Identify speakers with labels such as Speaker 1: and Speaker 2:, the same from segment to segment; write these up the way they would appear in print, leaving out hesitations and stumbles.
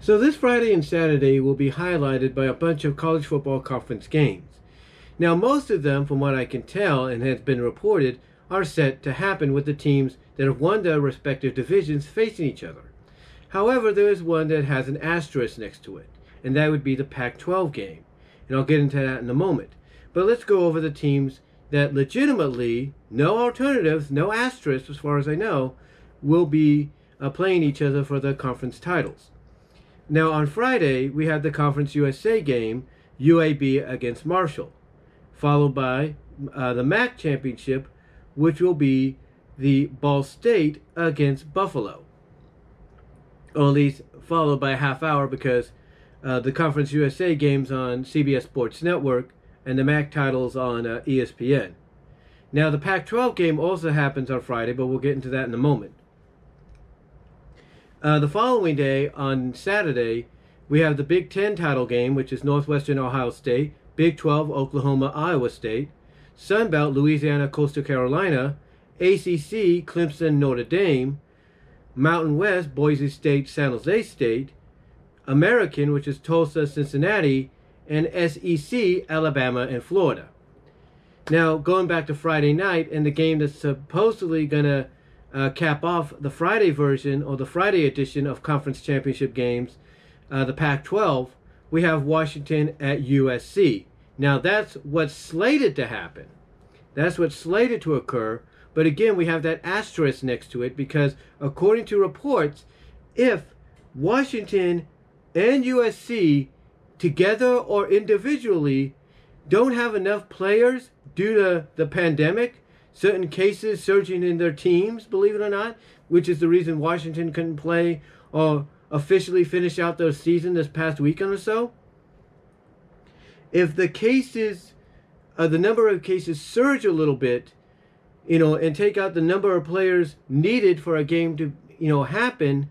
Speaker 1: So this Friday and Saturday will be highlighted by a bunch of college football conference games. Now most of them, from what I can tell and has been reported, are set to happen with the teams that have won their respective divisions facing each other. However, there is one that has an asterisk next to it, and that would be the Pac-12 game. And I'll get into that in a moment. But let's go over the teams that legitimately, no alternatives, no asterisks as far as I know, will be playing each other for the conference titles. Now on Friday, we have the Conference USA game, UAB against Marshall, followed by the MAC championship, which will be the Ball State against Buffalo. Or at least followed by a half hour because the Conference USA game's on CBS Sports Network and the MAC title's on ESPN. Now the Pac-12 game also happens on Friday, but we'll get into that in a moment. The following day, on Saturday, we have the Big Ten title game, which is Northwestern Ohio State, Big 12 Oklahoma Iowa State, Sun Belt Louisiana Coastal Carolina, ACC Clemson Notre Dame, Mountain West Boise State San Jose State, American, which is Tulsa Cincinnati, and SEC Alabama and Florida. Now going back to Friday night and the game that's supposedly going to cap off the Friday version or the Friday edition of conference championship games, the Pac-12, we have Washington at USC. Now that's what's slated to happen. That's what's slated to occur. But again, we have that asterisk next to it because according to reports, if Washington and USC together or individually don't have enough players due to the pandemic, certain cases surging in their teams, believe it or not, which is the reason Washington couldn't play or officially finish out their season this past weekend or so. If the cases, the number of cases surge a little bit, and take out the number of players needed for a game to, happen,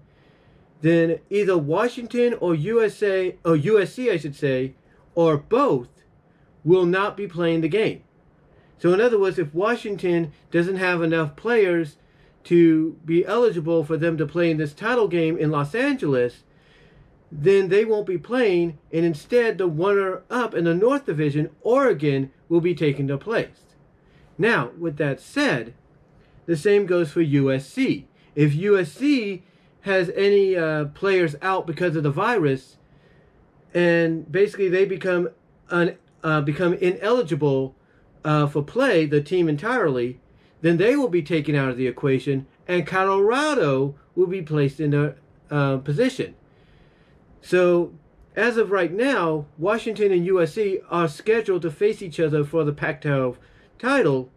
Speaker 1: then either Washington or USC, I should say, or both will not be playing the game. So in other words, if Washington doesn't have enough players to be eligible for them to play in this title game in Los Angeles, then they won't be playing, and instead the runner-up in the North Division, Oregon, will be taking their place. Now, with that said, the same goes for USC. If USC has any players out because of the virus, and basically they become ineligible for play, the team entirely, then they will be taken out of the equation, and Colorado will be placed in their position. So, as of right now, Washington and USC are scheduled to face each other for the Pac-12 title.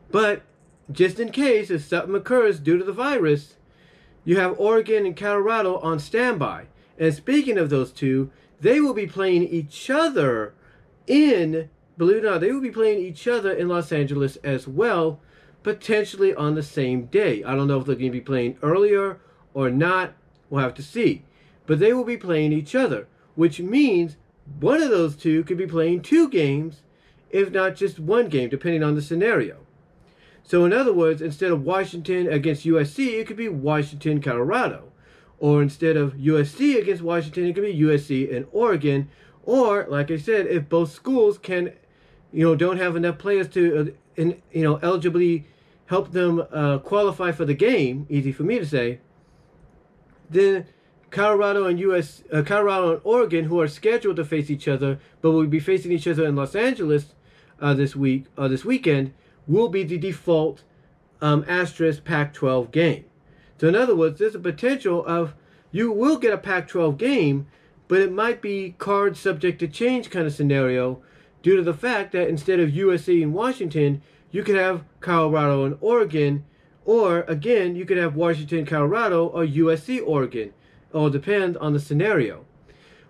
Speaker 1: But just in case if something occurs due to the virus, you have Oregon and Colorado on standby. And speaking of those two, they will be playing each other in, believe it or not, they will be playing each other in Los Angeles as well, potentially on the same day. I don't know if they're going to be playing earlier or not. We'll have to see. But they will be playing each other, which means one of those two could be playing two games, if not just one game, depending on the scenario. So in other words, instead of Washington against USC, it could be Washington, Colorado. Or instead of USC against Washington, it could be USC and Oregon. Or, like I said, if both schools can, don't have enough players to, eligibly help them qualify for the game, easy for me to say, then Colorado and Oregon, who are scheduled to face each other, but will be facing each other in Los Angeles this weekend, will be the default asterisk Pac-12 game. So in other words, there's a potential of you will get a Pac-12 game, but it might be card subject to change kind of scenario due to the fact that instead of USC and Washington, you could have Colorado and Oregon, or again, you could have Washington, Colorado, or USC, Oregon. It all depends on the scenario.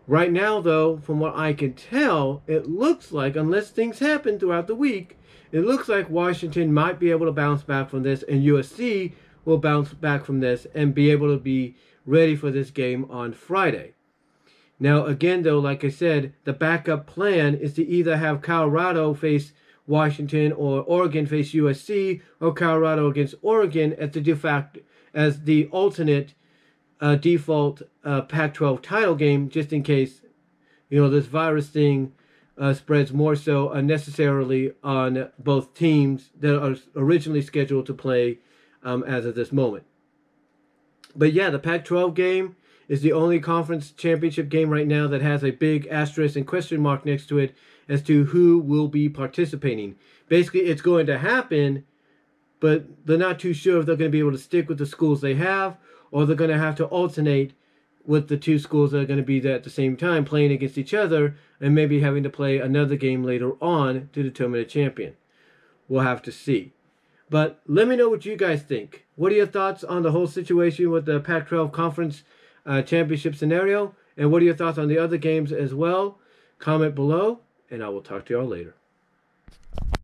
Speaker 1: Right now, though, from what I can tell, it looks like, unless things happen throughout the week, it looks like Washington might be able to bounce back from this, and USC will bounce back from this and be able to be ready for this game on Friday. Now, again, though, like I said, the backup plan is to either have Colorado face Washington or Oregon face USC, or Colorado against Oregon as the alternate default Pac-12 title game, just in case this virus thing spreads more so unnecessarily on both teams that are originally scheduled to play as of this moment. But yeah, the Pac-12 game is the only conference championship game right now that has a big asterisk and question mark next to it as to who will be participating. Basically, it's going to happen, but they're not too sure if they're going to be able to stick with the schools they have, or they're going to have to alternate with the two schools that are going to be there at the same time playing against each other and maybe having to play another game later on to determine a champion. We'll have to see. But let me know what you guys think. What are your thoughts on the whole situation with the Pac-12 Conference Championship scenario? And what are your thoughts on the other games as well? Comment below, and I will talk to y'all later.